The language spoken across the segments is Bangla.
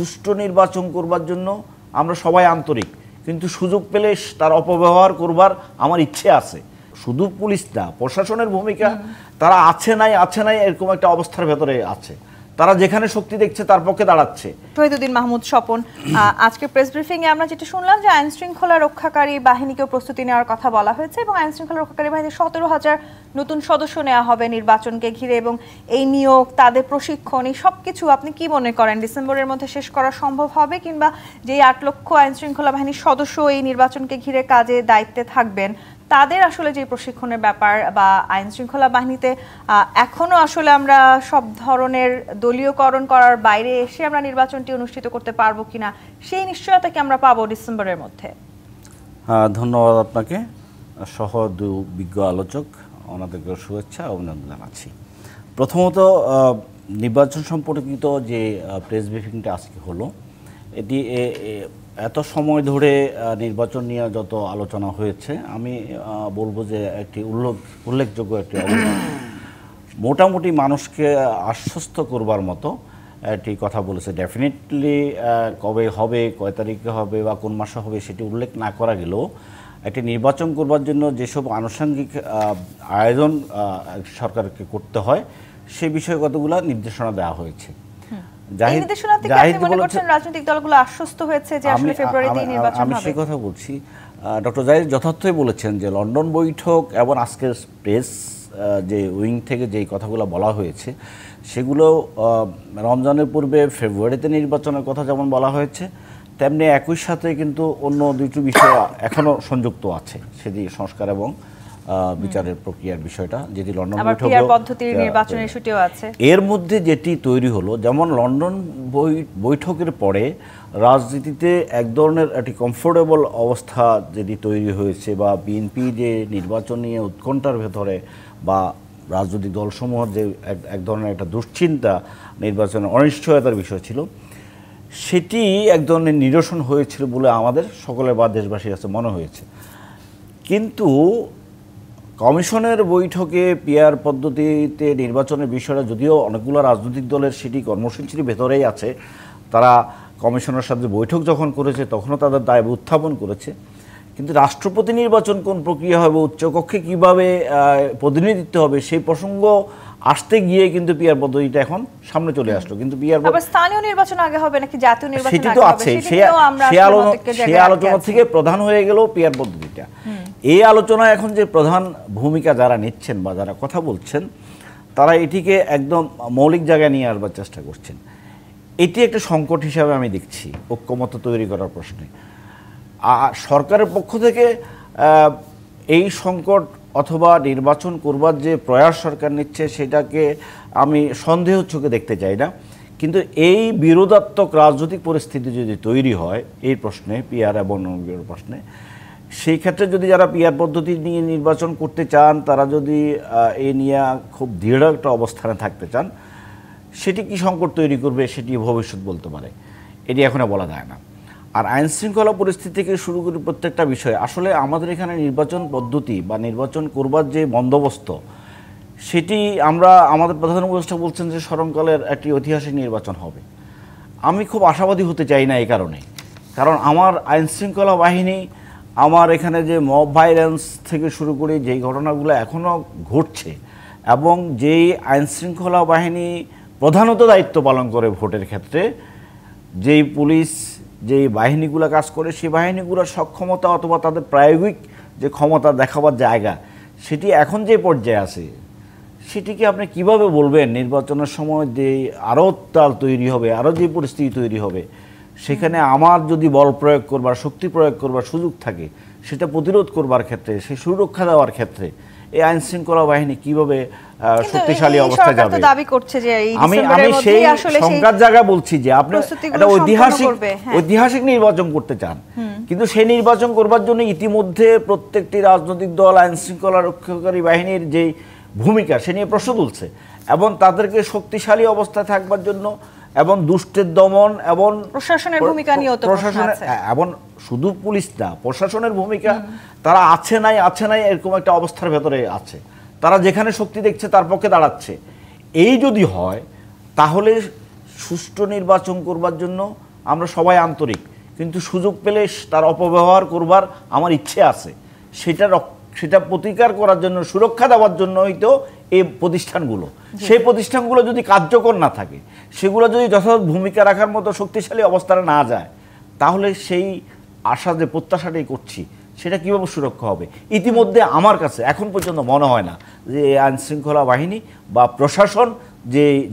সুষ্ঠু নির্বাচন করবার জন্য আমরা সবাই আন্তরিক, কিন্তু সুযোগ পেলে তার অপব্যবহার করবার আমার ইচ্ছে আছে। শুধু পুলিশ না, প্রশাসনের ভূমিকা তারা আছে নাই এরকম একটা অবস্থার ভেতরে আছে। তারা যেখানে শক্তি দেখছে তার পক্ষে দাঁড়াচ্ছে। শহীদুদ্দিন মাহমুদ স্বপন, আজকে প্রেস ব্রিফিং এ আমরা যেটা শুনলাম যে আইন শৃঙ্খলা রক্ষাকারী বাহিনীকেও প্রস্তুতি নেওয়ার কথা বলা হয়েছে এবং আইন শৃঙ্খলা রক্ষাকারী বাহিনীর 17,000 নতুন সদস্য নেওয়া হবে নির্বাচনকে ঘিরে, এবং এই নিয়োগ, তাদের প্রশিক্ষণ, এই সবকিছু আপনি কি মনে করেন ডিসেম্বরের মধ্যে শেষ করা সম্ভব হবে, কিংবা যে 8 লক্ষ আইন শৃঙ্খলা বাহিনীর সদস্য এই নির্বাচনকে ঘিরে কাজে দায়িত্বে থাকবেন তাদের আসলে যে প্রশিক্ষণের ব্যাপার, বা আইন শৃঙ্খলা বাহিনীতে এখনো আসলে আমরা সব ধরনের দলীয়করণ করার বাইরে এসে আমরা নির্বাচনটি অনুষ্ঠিত করতে পারবো কিনা, সেই নিশ্চয়তা কি আমরা পাবো ডিসেম্বরের মধ্যে? ধন্যবাদ আপনাকে সহ দুই বিজ্ঞ আলোচক, ওনাদেরকে শুভেচ্ছা অভিনন্দন জানাচ্ছি। প্রথমত নির্বাচন সম্পর্কিত যে প্রেস ব্রিফিংটা আজকে হলো, এটি এত সময় ধরে নির্বাচন নিয়ে যত আলোচনা হয়েছে, আমি বলবো যে একটি উল্লেখযোগ্য একটি অবদান, মোটামুটি মানুষকে আশ্বস্ত করবার মতো একটি কথা বলেছে। ডেফিনেটলি কবে হবে, কয় তারিখে হবে বা কোন মাসে হবে সেটি উল্লেখ না করা গেলেও একটি নির্বাচন করবার জন্য যেসব আনুষঙ্গিক আয়োজন সরকারকে করতে হয় সে বিষয়ে কতগুলো নির্দেশনা দেওয়া হয়েছে। রাজনৈতিক দলগুলো আশ্বস্ত হয়েছে যে আসলে ফেব্রুয়ারিতে নির্বাচন হবে। আমি সেই কথা বলছি, ডক্টর জাহিদ যথার্থই বলেছেন যে লন্ডন বৈঠক এবং আজকের প্রেস যে উইং থেকে যেই কথাগুলো বলা হয়েছে সেগুলো রমজানের পূর্বে ফেব্রুয়ারিতে নির্বাচনের কথা যেমন বলা হয়েছে, তেমনি একই সাথে কিন্তু অন্য দুটি বিষয় এখনো সংযুক্ত আছে, সেটি সংস্কার এবং বিচারের প্রক্রিয়ার বিষয়টা, যেটি লন্ডন এর মধ্যে যেটি তৈরি হলো। যেমন লন্ডন বৈঠকের পরে রাজনীতিতে এক ধরনের একটি কমফোর্টেবল অবস্থা যেটি তৈরি হয়েছে, বা বিএনপি যে নির্বাচন নিয়ে উৎকণ্ঠার ভেতরে বা রাজনৈতিক দলসমূহ যে এক ধরনের একটা দুশ্চিন্তা, নির্বাচনের অনিশ্চয়তার বিষয় ছিল, সেটি এক ধরনের নিরসন হয়েছিল বলে আমাদের সকলের বা দেশবাসীর কাছে মনে হয়েছে। কিন্তু কমিশনের বৈঠকে পিআর পদ্ধতিতে নির্বাচনের বিষয়টা যদিও অনেকগুলো রাজনৈতিক দলের সেটি কর্মসূচির ভেতরেই আছে, তারা কমিশনের সাথে বৈঠক যখন করেছে তখনও তাদের দায় উত্থাপন করেছে, কিন্তু রাষ্ট্রপতি নির্বাচন কোন প্রক্রিয়া হবে, উচ্চকক্ষে কিভাবে প্রতিনিধিত্ব হবে, সেই প্রসঙ্গ আসতে গিয়ে কিন্তু পিআর পদ্ধতিটা এখন সামনে চলে আসলো। কিন্তু পিআর স্থানীয় নির্বাচন আগে হবে নাকি জাতীয় নির্বাচন সেটি তো আছে, সেই আলোচনা থেকে প্রধান হয়ে গেল পিআর পদ্ধতিটা। এই আলোচনায় এখন যে প্রধান ভূমিকা যারা নিচ্ছেন বা যারা কথা বলছেন, তারা এটিকে একদম মৌলিক জায়গায় নিয়ে আসবার চেষ্টা করছেন। এটি একটা সংকট হিসাবে আমি দেখছি ঐক্যমত্য তৈরি করার প্রশ্নে। সরকারের পক্ষ থেকে এই সংকট অথবা নির্বাচন করবার যে প্রয়াস সরকার নিচ্ছে সেটাকে আমি সন্দেহ চোখে দেখতে চাই না, কিন্তু এই বিরোধাত্মক রাজনৈতিক পরিস্থিতি যদি তৈরি হয় এই প্রশ্নে, পিআর এবং নন-পিআর প্রশ্নে, সেই ক্ষেত্রে যদি যারা পিআর পদ্ধতি নিয়ে নির্বাচন করতে চান, তারা যদি এই নিয়ে খুব দৃঢ় একটা অবস্থানে থাকতে চান, সেটি কি সংকট তৈরি করবে সেটি ভবিষ্যৎ বলতে পারে, এটি এখনও বলা যায় না। আর আইন শৃঙ্খলা পরিস্থিতি থেকে শুরু করে প্রত্যেকটা বিষয়, আসলে আমাদের এখানে নির্বাচন পদ্ধতি বা নির্বাচন করবার যে বন্দোবস্ত, সেটি আমরা আমাদের প্রধান উপদেষ্টা বলছেন যে স্মরণকালের একটি ঐতিহাসিক নির্বাচন হবে। আমি খুব আশাবাদী হতে চাই না এই কারণে, কারণ আমার আইন শৃঙ্খলা বাহিনী, আমার এখানে যে মব ভাইলেন্স থেকে শুরু করে যেই ঘটনাগুলো এখনও ঘটছে, এবং যেই আইন শৃঙ্খলা বাহিনী প্রধানত দায়িত্ব পালন করে ভোটের ক্ষেত্রে, যেই পুলিশ যেই বাহিনীগুলো কাজ করে, সেই বাহিনীগুলোর সক্ষমতা অথবা তাদের প্রায়োগিক যে ক্ষমতা দেখাবার জায়গা, সেটি এখন যে পর্যায়ে আছে, সেটিকে আপনি কিভাবে বলবেন নির্বাচনের সময় যে আরও তাল তৈরি হবে, আরও যে পরিস্থিতি তৈরি হবে, সেখানে আমার যদি বল প্রয়োগ করবার, শক্তি প্রয়োগ করবার সুযোগ থাকে, সেটা প্রতিরোধ করবার ক্ষেত্রে, সেই সুরক্ষা দেওয়ার ক্ষেত্রে এই আইন শৃঙ্খলা বাহিনী কিভাবে শক্তিশালী অবস্থায় যাবে? আমি সেই সংঘাত জায়গা বলছি যে আপনি একটা ঐতিহাসিক নির্বাচন করতে চান, কিন্তু সেই নির্বাচন করবার জন্য ইতিমধ্যে প্রত্যেকটি রাজনৈতিক দল আইন শৃঙ্খলা রক্ষাকারী বাহিনীর যে ভূমিকা সে নিয়ে প্রশ্ন তুলছে, এবং তাদেরকে শক্তিশালী অবস্থায় থাকবার জন্য এবং দুষ্টের দমন এবং প্রশাসনের ভূমিকা নিয়ে এবং শুধু পুলিশ না, প্রশাসনের ভূমিকা, তারা আছে নাই এরকম একটা অবস্থার ভেতরে আছে, তারা যেখানে শক্তি দেখছে তার পক্ষে দাঁড়াচ্ছে। এই যদি হয় তাহলে সুষ্ঠু নির্বাচন করবার জন্য আমরা সবাই আন্তরিক, কিন্তু সুযোগ পেলে তার অপব্যবহার করবার আমার ইচ্ছে আছে। সেটা প্রতিকার করার জন্য, সুরক্ষা দেওয়ার জন্য হয়তো এই প্রতিষ্ঠানগুলো, সেই প্রতিষ্ঠানগুলো যদি কার্যকর না থাকে, সেগুলো যদি যথাযথ ভূমিকা রাখার মতো শক্তিশালী অবস্থানে না যায়, তাহলে সেই আশা যে প্রত্যাশাটাই করছি সেটা কীভাবে সুরক্ষা হবে? ইতিমধ্যে আমার কাছে এখন পর্যন্ত মনে হয় না যে আইনশৃঙ্খলা বাহিনী বা প্রশাসন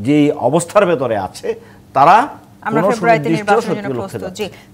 যে অবস্থার ভেতরে আছে তারা আমরা ফেব্রুয়ারিতে নির্বাচনের জন্য প্রস্তুত। জি।